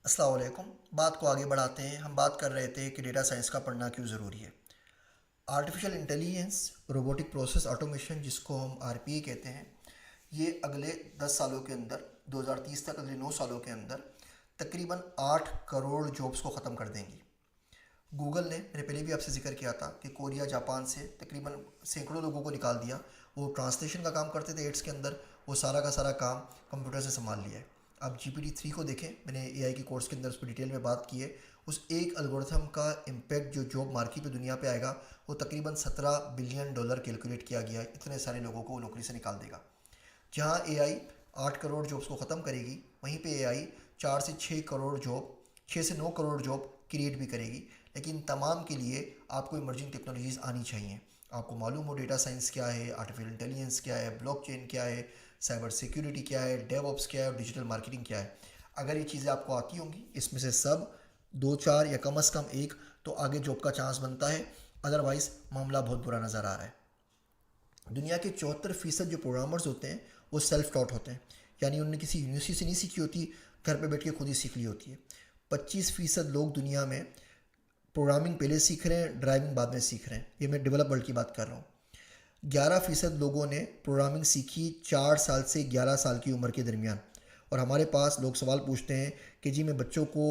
السلام علیکم۔ بات کو آگے بڑھاتے ہیں۔ ہم بات کر رہے تھے کہ ڈیٹا سائنس کا پڑھنا کیوں ضروری ہے۔ Artificial intelligence, robotic process automation, جس کو ہم RPA کہتے ہیں، یہ اگلے 10 سالوں کے اندر، 2030 تک، اگلے 9 سالوں کے اندر تقریباً 8 کروڑ جابس کو ختم کر دیں گی۔ گوگل نے، میں نے پہلے بھی آپ سے ذکر کیا تھا کہ کوریا، جاپان سے تقریباً سینکڑوں لوگوں کو نکال دیا۔ وہ ٹرانسلیشن کا کام کرتے تھے ایڈس کے اندر، وہ سارا کا سارا کام کمپیوٹر سے سنبھال لیا ہے۔ آپ GPT-3 کو دیکھیں، میں نے AI کی کورس کے اندر اس پہ ڈیٹیل میں بات کی ہے۔ اس ایک الگورتھم کا امپیکٹ جو جاب مارکیٹ پہ دنیا پہ آئے گا، وہ تقریباً $17 بلین کیلکولیٹ کیا گیا ہے۔ اتنے سارے لوگوں کو وہ نوکری سے نکال دے گا۔ جہاں AI 8 کروڑ جابس کو ختم کرے گی، وہیں پہ AI 4 سے 6 کروڑ جاب، 6 سے 9 کروڑ جاب کریٹ بھی کرے گی۔ لیکن تمام کے لیے آپ کو ایمرجنگ ٹیکنالوجیز آنی چاہیے۔ آپ کو معلوم ہو ڈیٹا سائنس کیا ہے، آرٹیفیشل انٹیلیجنس کیا ہے، بلاک چین کیا ہے، سائبر سیکیورٹی کیا ہے، ڈیو آپس کیا ہے اور ڈیجیٹل مارکیٹنگ کیا ہے۔ اگر یہ چیزیں آپ کو آتی ہوں گی، اس میں سے سب 2 4 یا کم از کم ایک، تو آگے جاب کا چانس بنتا ہے۔ ادروائز معاملہ بہت برا نظر آ رہا ہے۔ دنیا کے 74% جو پروگرامرز ہوتے ہیں وہ سیلف ٹاٹ ہوتے ہیں، یعنی انہوں نے کسی یونیورسٹی سے نہیں سیکھی ہوتی، گھر پہ بیٹھ کے خود ہی سیکھ لی ہوتی ہے۔ 25% لوگ دنیا میں پروگرامنگ پہلے سیکھ رہے ہیں، ڈرائیونگ بعد میں سیکھ رہے ہیں۔ یہ میں ڈیولپ ورلڈ کی بات کر رہا ہوں۔ 11% لوگوں نے پروگرامنگ سیکھی 4 سال سے 11 سال کی عمر کے درمیان۔ اور ہمارے پاس لوگ سوال پوچھتے ہیں کہ جی میں بچوں کو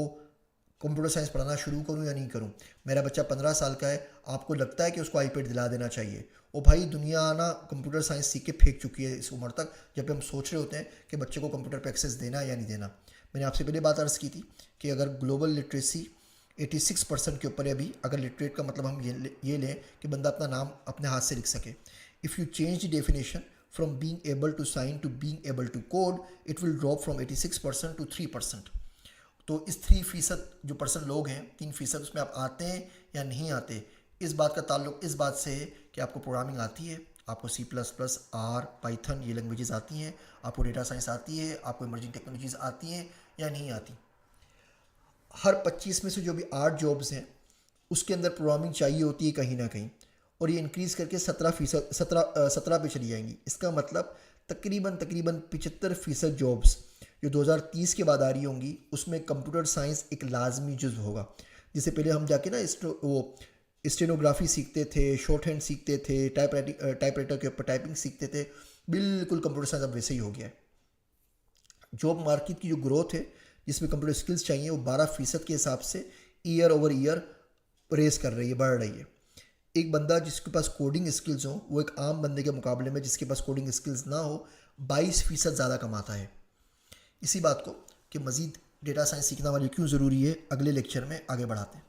کمپیوٹر سائنس پڑھانا شروع کروں یا نہیں کروں؟ میرا بچہ 15 سال کا ہے، آپ کو لگتا ہے کہ اس کو iPad دلا دینا چاہیے؟ او بھائی، دنیا نا کمپیوٹر سائنس سیکھ کے پھینک چکی ہے اس عمر تک، جب پہ ہم سوچ رہے ہوتے ہیں کہ بچے کو کمپیوٹر پہ ایکسیس دینا یا نہیں دینا۔ میں نے آپ سے پہلے بات عرض کی تھی کہ اگر گلوبل لٹریسی 86% کے اوپر ہے ابھی، اگر لٹریٹ کا مطلب ہم یہ لیں کہ بندہ اپنا نام اپنے ہاتھ سے لکھ سکے، if you change the definition from being able to sign to being able to code, it will drop from 86% to 3%۔ تو اس 3% جو پرسن لوگ ہیں، 3% اس میں آپ آتے ہیں یا نہیں آتے، اس بات کا تعلق اس بات سے ہے کہ آپ کو پروگرامنگ آتی ہے، آپ کو C++، R، پائتھن یہ لینگویجز آتی ہیں، آپ کو ڈیٹا سائنس آتی ہے، آپ کو ایمرجنگ ٹیکنالوجیز آتی ہیں یا نہیں آتی۔ ہر 25 میں سے جو بھی 8 جابس ہیں، اس کے اندر پروگرامنگ چاہیے ہوتی ہے کہیں نہ کہیں، اور یہ انکریز کر کے 17 پہ چلی جائیں گی۔ اس کا مطلب تقریباً 75% جابس جو 2030 کے بعد آ رہی ہوں گی، اس میں کمپیوٹر سائنس ایک لازمی جزو ہوگا۔ جسے پہلے ہم جا کے نا وہ اسٹینوگرافی سیکھتے تھے، شارٹ ہینڈ سیکھتے تھے، ٹائپ رائٹر کے اوپر ٹائپنگ سیکھتے تھے، بالکل کمپیوٹر سائنس اب ویسے ہی ہو گیا ہے۔ جاب مارکیٹ کی جو گروتھ ہے، جس میں کمپیوٹر اسکلز چاہیے، وہ 12% کے حساب سے ایئر اوور ایئر ریز کر رہی ہے، بڑھ رہی ہے۔ ایک بندہ جس کے پاس کوڈنگ اسکلز ہوں، وہ ایک عام بندے کے مقابلے میں جس کے پاس کوڈنگ اسکلز نہ ہو، 22% زیادہ کماتا ہے۔ اسی بات کو کہ مزید ڈیٹا سائنس سیکھنا والے کیوں ضروری ہے، اگلے لیکچر میں آگے بڑھاتے ہیں۔